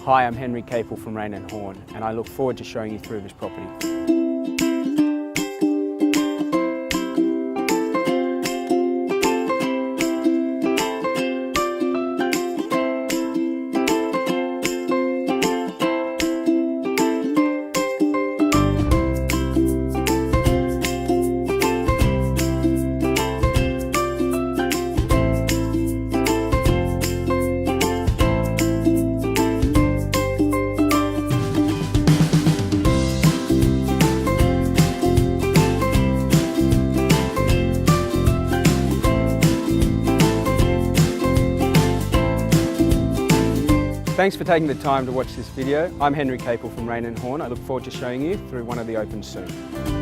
Hi, I'm Henry Capel from Raine and Horne, and I look forward to showing you through this property. Thanks for taking the time to watch this video. I'm Henry Capel from Raine and Horne. I look forward to showing you through one of the opens soon.